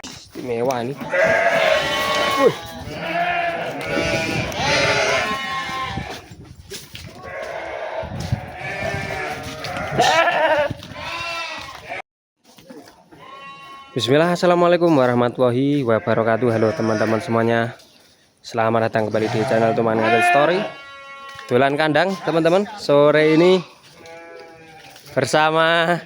Istimewa nih. Bismillah, assalamualaikum warahmatullahi wabarakatuh. Halo teman-teman semuanya, selamat datang kembali di channel Tuman Ngadel Story. Dolan kandang teman-teman, sore ini bersama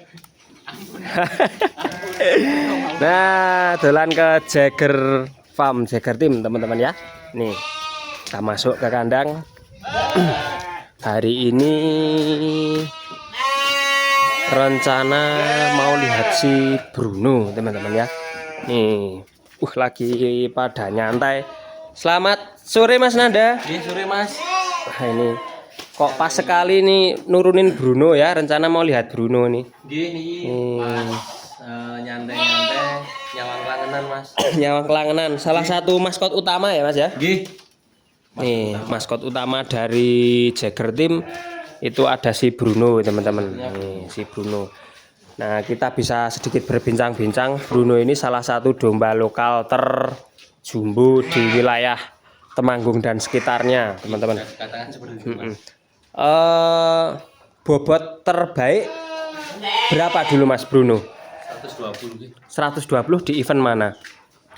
nah, dolan ke Jagger Farm, Jagger Team teman-teman ya. Nih, kita masuk ke kandang. Hari ini rencana mau lihat si Bruno teman-teman ya. Nih, lagi pada nyantai. Selamat sore Mas Nanda. Iya, sore Mas. Nah, ini kok pas sekali nih nurunin Bruno ya. Rencana mau lihat Bruno nih. Gini, nyantai-nyantai, nyawang kelangenan Mas. Nyawang kelangenan, salah satu maskot utama ya Mas ya. Gih. Nih, maskot utama dari Jagger Team itu ada si Bruno teman-teman. Nih, si Bruno. Nah, kita bisa sedikit berbincang-bincang. Bruno ini salah satu domba lokal terjumbo di wilayah Temanggung dan sekitarnya, teman-teman. Katakan seperti itu Mas. Bobot terbaik berapa dulu Mas Bruno? 120 120 di event mana?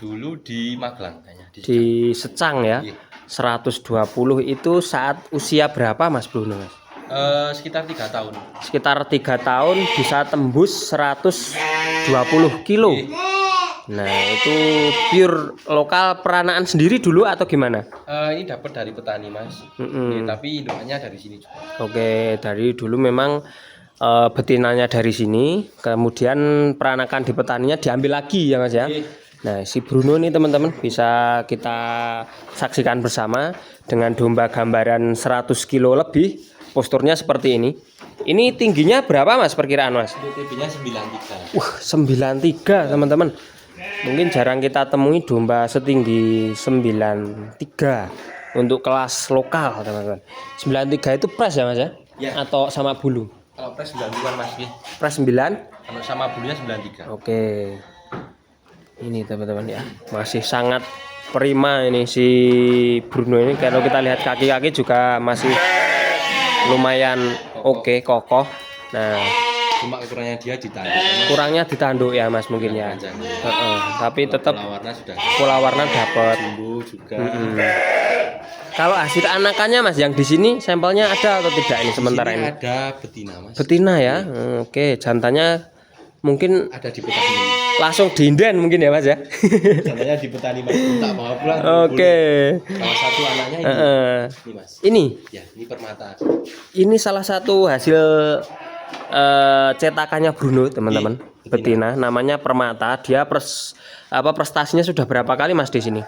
dulu di Magelang kayaknya. Di Secang ya. Iya. 120 itu saat usia berapa Mas Bruno Mas? Sekitar 3 tahun. Sekitar 3 tahun bisa tembus 120 kilo. Nah, itu pure lokal peranaan sendiri dulu atau gimana? Ini dapat dari petani Mas. Tapi induknya dari sini juga. Oke, dari dulu memang betinanya dari sini, kemudian peranakan di petaninya diambil lagi ya Mas ya. Nah, si Bruno nih teman-teman bisa kita saksikan bersama dengan domba gambaran 100 kilo lebih, posturnya seperti ini. Ini tingginya berapa Mas perkiraan Mas? TB-nya 93. 93 teman-teman. Mungkin jarang kita temui domba setinggi 93 untuk kelas lokal teman-teman. 93 itu pres ya Mas ya? Ya. Atau sama bulu? Kalau pres 90-an Mas. Pres 9? Kalau sama bulunya 93. Oke. Ini teman-teman ya, masih sangat prima ini si Bruno ini. Kalau kita lihat kaki-kaki juga masih lumayan oke, kokoh. Nah, Cuma kurangnya dia ditanduk. kurangnya ditanduk ya Mas mungkin ya. Tapi tetap pola warna dapat. Jumbo juga. Kalau hasil anakannya Mas yang di sini sampelnya ada atau tidak ini sementara Di sini ini? ada betina Mas. Betina ya. Oke, jantannya mungkin Ada di petani. langsung diinden mungkin ya Mas ya. Jantannya di petani Mas. Tak bawa pulang. Oke. Salah satu anaknya ini. Ini Mas. Ini Ya, ini permata. ini salah satu hasil cetakannya Bruno teman-teman. Betina namanya Permata. Dia prestasinya sudah berapa kali Mas di sini?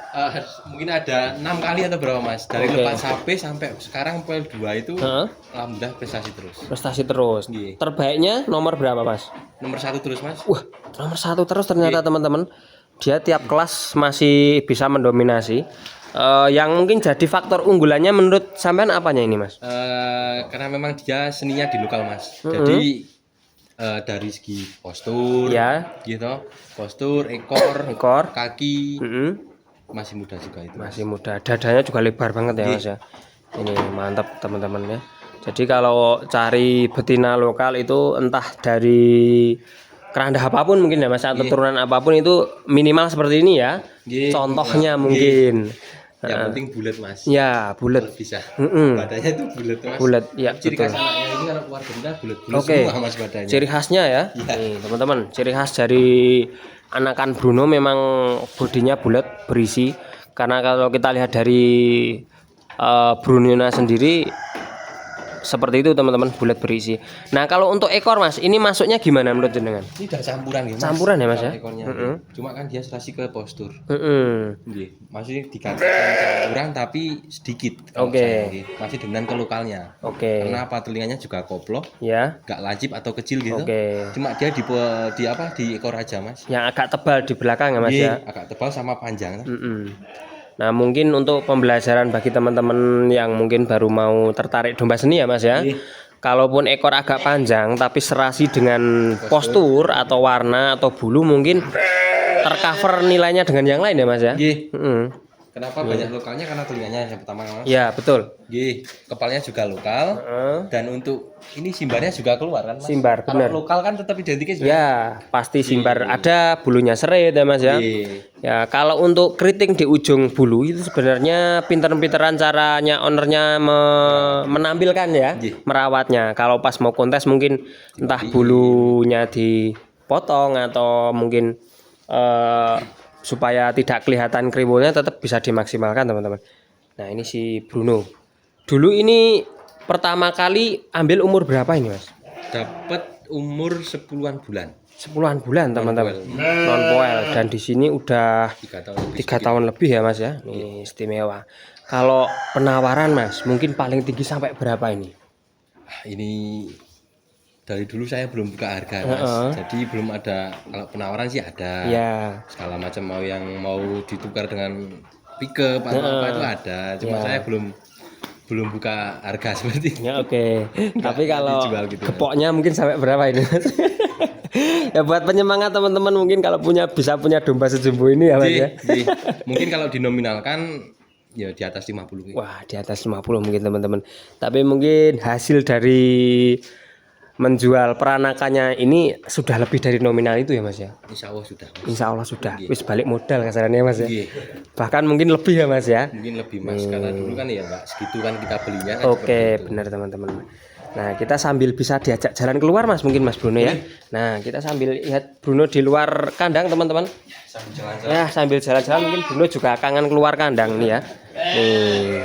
Mungkin ada 6 kali atau berapa Mas. Dari lepas sapi sampai sekarang poin 2 itu alhamdulillah prestasi terus. Prestasi terus. Iya. Terbaiknya nomor berapa Mas? Nomor 1 terus Mas. Wah, nomor 1 terus ternyata teman-teman. Dia tiap kelas masih bisa mendominasi. Yang mungkin jadi faktor unggulannya menurut sampean apanya ini Mas? Karena memang dia seninya di lokal Mas. Jadi dari segi postur, Ya. gitu, postur, ekor, kaki, masih muda juga itu. Masih muda. Dadanya juga lebar banget ya Mas ya. Ini mantap teman-teman ya. Jadi kalau cari betina lokal itu entah dari keranda apapun mungkin ya Mas, atau turunan apapun itu minimal seperti ini ya. Contohnya mungkin. Yang penting bulat Mas. Ya, bulat. Bisa. Badannya itu bulat Mas. Bulat, ya Ciri betul. khas anaknya ini kalau keluar benda bulat-bulat Oke. semua Mas badannya. Ciri khasnya ya. Nih, teman-teman, ciri khas dari anakan Bruno memang bodinya bulat berisi. Karena kalau kita lihat dari Bruno sendiri seperti itu teman-teman, bulat berisi. Nah, kalau untuk ekor Mas, ini masuknya gimana menurut jenengan? Ini udah campuran ya Mas. Campuran ya Mas ya? Ekornya. Cuma kan dia serasi ke postur. Nggih, maksudnya dikatakan campuran tapi sedikit. Oke. Masih dengan ke lokalnya. Oke. Karena apa telinganya juga koplo, Ya. nggak lancip atau kecil gitu. Oke. Cuma dia di ekor aja Mas. Yang agak tebal di belakang ya Mas Iya, ya. agak tebal sama panjang. Nah, mungkin untuk pembelajaran bagi teman-teman yang mungkin baru mau tertarik domba seni ya Mas ya. Kalaupun ekor agak panjang tapi serasi dengan postur atau warna atau bulu mungkin tercover nilainya dengan yang lain ya Mas ya. Kenapa banyak lokalnya? Karena telinganya yang pertama Mas. Ya betul. Kepalanya juga lokal. Dan untuk ini simbarnya juga keluar kan Mas? Simbar, benar. Kalau lokal kan tetap identiknya juga. Ya pasti simbar ada, bulunya seret ya Mas ya. Ya kalau untuk keriting di ujung bulu itu sebenarnya pinter-pinteran caranya ownernya menampilkan ya, merawatnya. Kalau pas mau kontes mungkin entah bulunya dipotong atau mungkin supaya tidak kelihatan kriwulnya tetap bisa dimaksimalkan teman-teman. Nah ini si Bruno. Dulu ini pertama kali ambil umur berapa ini Mas? Dapat umur 10-an bulan. 10-an bulan teman-teman. Non poel dan di sini udah 3 tahun lebih ya Mas ya. Ini istimewa. Kalau penawaran Mas mungkin paling tinggi sampai berapa ini? Ini dari dulu saya belum buka harga Mas. Jadi belum ada, kalau penawaran sih ada. Ya. Segala macam mau ditukar dengan pickup atau apa itu ada. Cuma saya belum buka harga seperti ini. Ya oke. Tapi kalau gitu, gepoknya mungkin sampai berapa ini Mas? Ya buat penyemangat teman-teman mungkin kalau bisa punya domba sejumbo ini ya Mas ya. Mungkin kalau dinominalkan ya di atas 50. Wah, di atas 50 mungkin teman-teman. Tapi mungkin hasil dari menjual peranakannya ini sudah lebih dari nominal itu ya Mas ya. Insya Allah sudah. Insya Allah sudah. Wis balik modal kasarannya Mas ya. Bahkan mungkin lebih ya Mas ya. Mungkin lebih Mas karena dulu kan ya Mbak segitu kan kita belinya. Kan Oke, benar teman-teman. Nah kita sambil bisa diajak jalan keluar Mas mungkin Mas Bruno ya. Nah kita sambil lihat Bruno di luar kandang teman-teman. Ya sambil jalan-jalan mungkin Bruno juga kangen keluar kandang nih ya. Nih,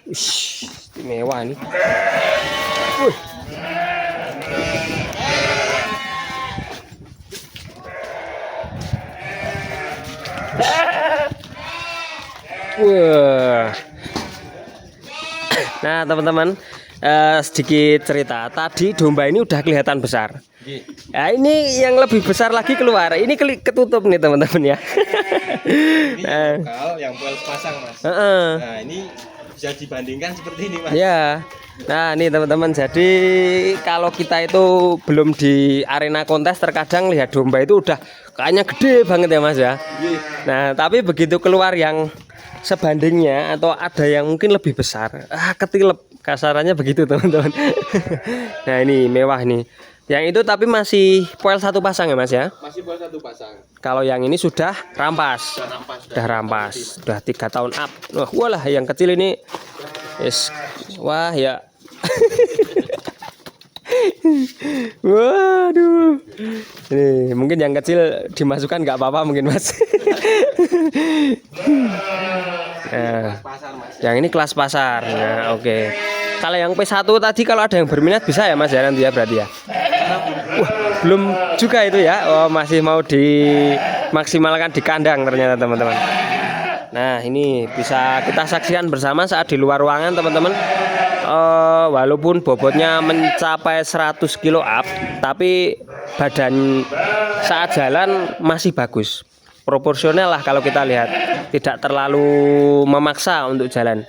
istimewa nih. Wah. Nah teman-teman, sedikit cerita. Tadi domba ini udah kelihatan besar. Nah, ini yang lebih besar lagi keluar. Ini ketutup nih teman-teman ya. Ini lokal yang poel sepasang Mas. Nah ini bisa dibandingkan seperti ini Mas. Ya. Nah ini teman-teman, jadi kalau kita itu belum di arena kontes terkadang lihat domba itu udah kayaknya gede banget ya Mas ya. Nah tapi begitu keluar yang sebandingnya atau ada yang mungkin lebih besar, ketilep kasarannya begitu teman-teman. Nah ini mewah nih. Yang itu tapi masih poel satu pasang ya Mas ya? Masih poel satu pasang. Kalau yang ini sudah rampas. Sudah rampas. Sudah 3 tahun up. Walah yang kecil ini wah ya. Waduh. Ini mungkin yang kecil dimasukkan nggak apa-apa mungkin Mas. Nah, yang ini kelas pasar. Nah, oke. Kalau yang P1 tadi kalau ada yang berminat bisa ya Mas ya nanti ya berarti ya. Wah, belum juga itu ya. Oh, masih mau dimaksimalkan di kandang ternyata teman-teman. Nah, ini bisa kita saksikan bersama saat di luar ruangan teman-teman. Walaupun bobotnya mencapai 100 kilo up, tapi badan saat jalan masih bagus. Proporsional lah kalau kita lihat, tidak terlalu memaksa untuk jalan.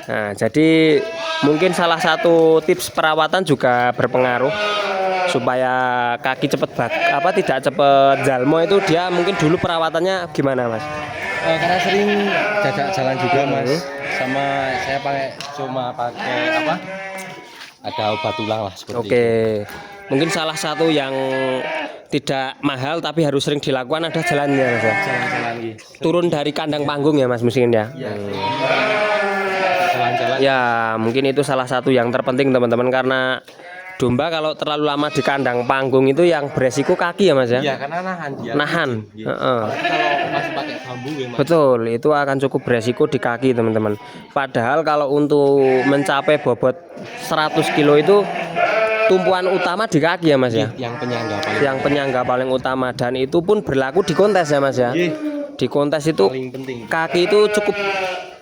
Nah, jadi mungkin salah satu tips perawatan juga berpengaruh supaya kaki cepat tidak cepat jalmo itu dia mungkin dulu perawatannya gimana Mas? Karena sering jajak jalan juga Mas, sama saya pakai apa? Ada obat tulang lah seperti itu. Mungkin salah satu yang tidak mahal tapi harus sering dilakukan ada jalannya Mas ya. Jalan-jalan gitu. Turun dari kandang panggung ya Mas mungkin ya. Jalan-jalan. Ya mungkin itu salah satu yang terpenting teman-teman karena domba kalau terlalu lama di kandang panggung itu yang beresiko kaki ya Mas ya. Iya karena nahan dia. Nahan. Kalau masih pakai bambu ya Mas. Betul, itu akan cukup beresiko di kaki teman-teman. Padahal kalau untuk mencapai bobot 100 kilo itu tumpuan utama di kaki ya Mas ya. Yang penyangga paling utama dan itu pun berlaku di kontes ya Mas ya. Di kontes itu kaki itu cukup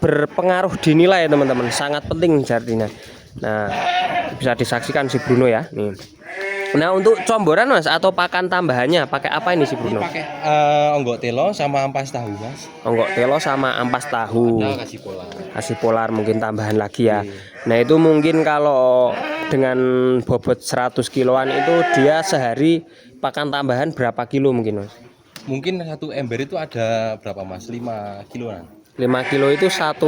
berpengaruh dinilai teman-teman, sangat penting artinya. Nah, bisa disaksikan si Bruno ya. Nih. Nah, untuk comboran Mas atau pakan tambahannya pakai apa ini si Bruno? Pakai onggok telo sama ampas tahu Mas. Onggok telo sama ampas tahu. Nah, kasih pola. Kasih polar mungkin tambahan lagi ya. Iya. Nah, itu mungkin kalau dengan bobot 100 kiloan itu dia sehari pakan tambahan berapa kilo mungkin Mas? Mungkin satu ember itu ada berapa Mas? 5 kiloan. 5 kilo itu satu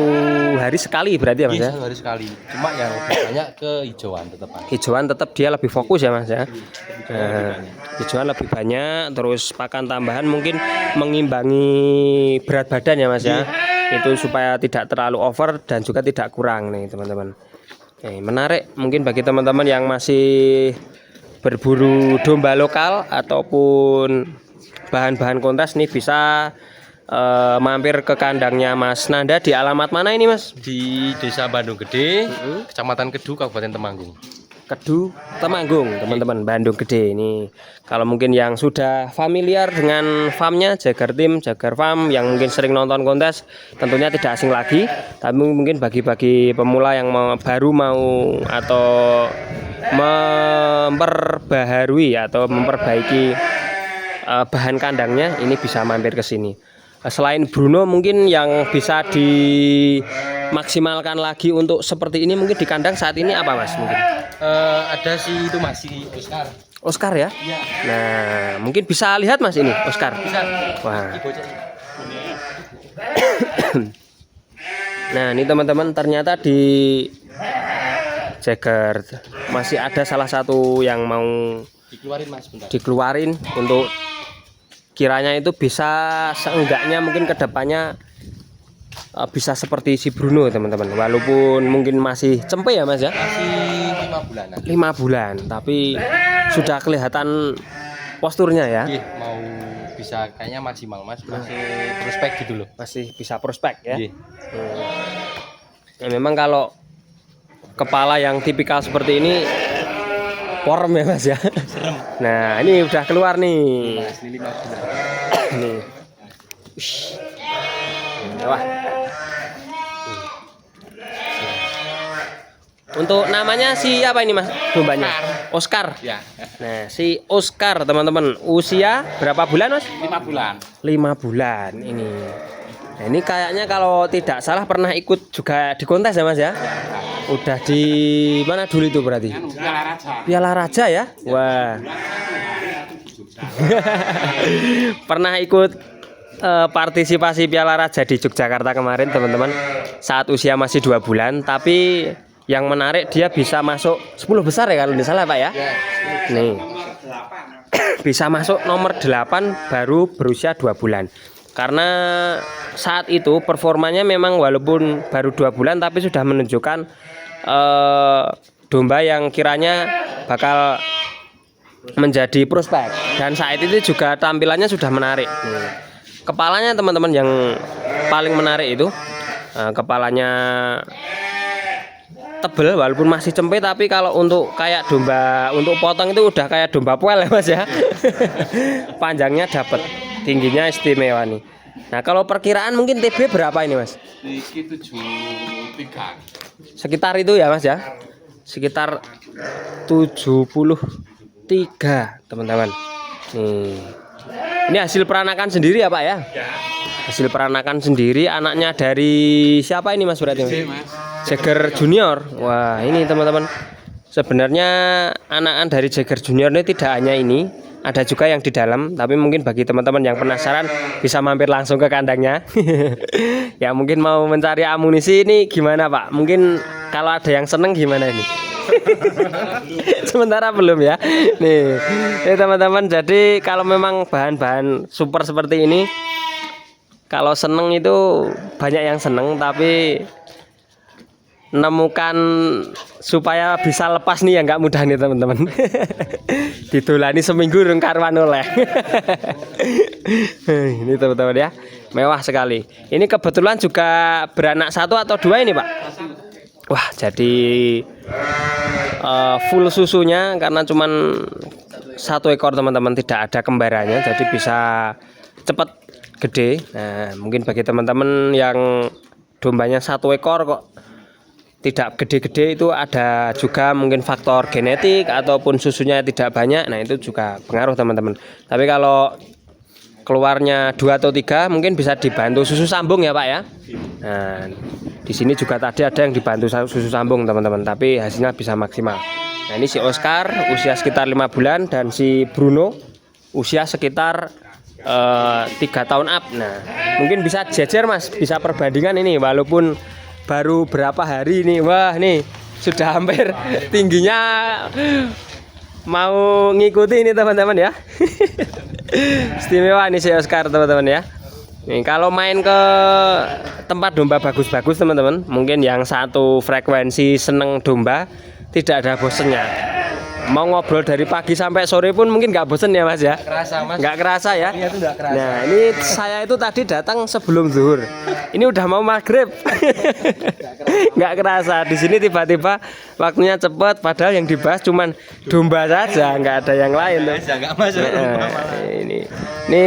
hari sekali berarti ya Mas ya? Satu hari sekali. Cuma yang lebih banyak ke hijauan tetap. Hijauan tetap dia lebih fokus ya Mas ya. Nah, hijauan lebih banyak, terus pakan tambahan mungkin mengimbangi berat badan ya Mas ya. Itu supaya tidak terlalu over dan juga tidak kurang nih teman-teman. Menarik mungkin bagi teman-teman yang masih berburu domba lokal ataupun bahan-bahan kontes nih bisa mampir ke kandangnya Mas Nanda di alamat mana ini Mas? Di Desa Bandung Gede, Kecamatan Kedu, Kabupaten Temanggung. Kedu Temanggung teman-teman, Bandung Gede ini. Kalau mungkin yang sudah familiar dengan farmnya Jagar Tim, Jagar Farm, yang mungkin sering nonton kontes tentunya tidak asing lagi. Tapi mungkin bagi pemula yang baru mau atau memperbaharui atau memperbaiki bahan kandangnya, ini bisa mampir ke sini. Selain Bruno mungkin yang bisa dimaksimalkan lagi untuk seperti ini mungkin di kandang saat ini apa Mas mungkin? Ada si itu Mas, si Oscar. Oscar ya? Iya. Nah, mungkin bisa lihat Mas ini Oscar. Bisa. Wah. Nah, ini teman-teman ternyata di Jagar masih ada salah satu yang mau Dikeluarin Mas bentar. dikeluarin untuk kiranya itu bisa seenggaknya mungkin kedepannya bisa seperti si Bruno teman-teman, walaupun mungkin masih cempe ya Mas ya, Masih 5 bulanan. 5 bulan tapi sudah kelihatan posturnya ya, Mau bisa kayaknya maksimal Mas, masih prospek gitu loh. masih bisa prospek ya. Iya. Ya, memang kalau kepala yang tipikal seperti ini porem ya Mas ya. Nah, ini udah keluar nih. Mas, ini 5 bulan. Nih. Wah. Untuk namanya si apa ini Mas dombanya? Oscar. Ya, Nah, si Oscar teman-teman usia berapa bulan Mas? 5 bulan. 5 bulan ini. Nah, ini kayaknya kalau tidak salah pernah ikut juga di kontes ya Mas ya? Udah di mana dulu itu berarti? Piala Raja. Piala Raja ya? Wah. Pernah ikut partisipasi Piala Raja di Yogyakarta kemarin teman-teman, saat usia masih 2 bulan, tapi yang menarik dia bisa masuk 10 besar ya kalau tidak salah Pak ya. Nih. Bisa masuk nomor 8 baru berusia 2 bulan. Karena saat itu performanya memang walaupun baru 2 bulan tapi sudah menunjukkan domba yang kiranya bakal menjadi prospek, dan saat itu juga tampilannya sudah menarik. Nih. Kepalanya teman-teman yang paling menarik itu kepalanya tebel walaupun masih cempe, tapi kalau untuk kayak domba untuk potong itu udah kayak domba puel ya Mas ya. Panjangnya dapat, tingginya istimewa nih. Nah, kalau perkiraan mungkin TB berapa ini Mas? Iki 73. Sekitar itu ya Mas ya. Sekitar 73 teman-teman. Nih. Ini hasil peranakan sendiri ya Pak ya? Hasil peranakan sendiri, anaknya dari siapa ini Mas berarti? Jagar Junior. Wah, ini teman-teman. Sebenarnya anakan dari Jagar Junior ini tidak hanya ini, ada juga yang di dalam, tapi mungkin bagi teman-teman yang penasaran bisa mampir langsung ke kandangnya. Ya mungkin mau mencari amunisi ini gimana Pak? Mungkin kalau ada yang seneng gimana ini? Sementara belum ya. Nih, teman-teman, jadi kalau memang bahan-bahan super seperti ini, kalau seneng itu banyak yang seneng, tapi nemukan supaya bisa lepas nih ya nggak mudah nih teman-teman. Didolani seminggu rung karuan oleh. Ini teman-teman ya, mewah sekali. Ini kebetulan juga beranak 1 atau 2 ini Pak? Wah, jadi full susunya karena cuman 1 ekor teman-teman, tidak ada kembarannya, jadi bisa cepat gede. Nah, mungkin bagi teman-teman yang dombanya 1 ekor kok tidak gede-gede itu ada juga mungkin faktor genetik ataupun susunya tidak banyak. Nah, itu juga pengaruh teman-teman. Tapi kalau keluarnya 2 atau 3 mungkin bisa dibantu susu sambung ya Pak ya. Nah, di sini juga tadi ada yang dibantu susu sambung teman-teman, tapi hasilnya bisa maksimal. Nah, ini si Oscar usia sekitar 5 bulan dan si Bruno usia sekitar 3 tahun up. Nah, mungkin bisa jejer Mas, bisa perbandingan ini walaupun baru berapa hari nih. Wah, nih sudah hampir tingginya mau ngikuti ini teman-teman ya. Istimewa nih si Oscar teman-teman ya. Nih kalau main ke tempat domba bagus-bagus teman-teman, mungkin yang satu frekuensi seneng domba tidak ada bosennya. Mau ngobrol dari pagi sampai sore pun mungkin nggak bosen ya Mas ya. Kerasa Mas. Nggak kerasa ya. Iya, itu nggak kerasa. Nah, ini saya itu tadi datang sebelum zuhur. Ini udah mau maghrib. Nggak kerasa. Di sini tiba-tiba waktunya cepat. Padahal yang dibahas cuman domba saja, nggak ada yang lain. Nggak masuk. Ini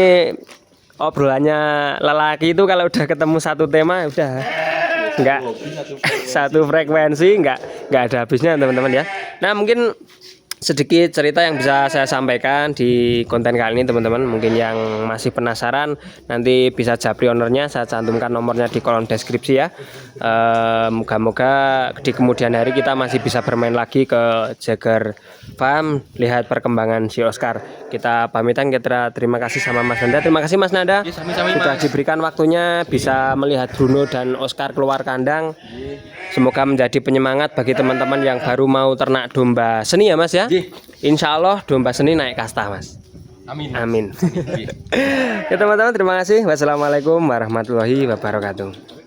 obrolannya lelaki itu kalau udah ketemu satu tema udah nggak satu frekuensi, nggak ada habisnya teman-teman ya. Nah, mungkin sedikit cerita yang bisa saya sampaikan di konten kali ini teman-teman. Mungkin yang masih penasaran nanti bisa japri ownernya, saya cantumkan nomornya di kolom deskripsi ya. Moga-moga di kemudian hari kita masih bisa bermain lagi ke Jager Farm, lihat perkembangan si Oscar. Kita pamitan, kita terima kasih sama Mas Nanda. Terima kasih Mas Nanda sudah diberikan waktunya bisa melihat Bruno dan Oscar keluar kandang. Semoga menjadi penyemangat bagi teman-teman yang baru mau ternak domba seni ya Mas ya. Insya Allah domba seni naik kasta Mas. Amin. Amin. Ya teman-teman, terima kasih. Wassalamualaikum warahmatullahi wabarakatuh.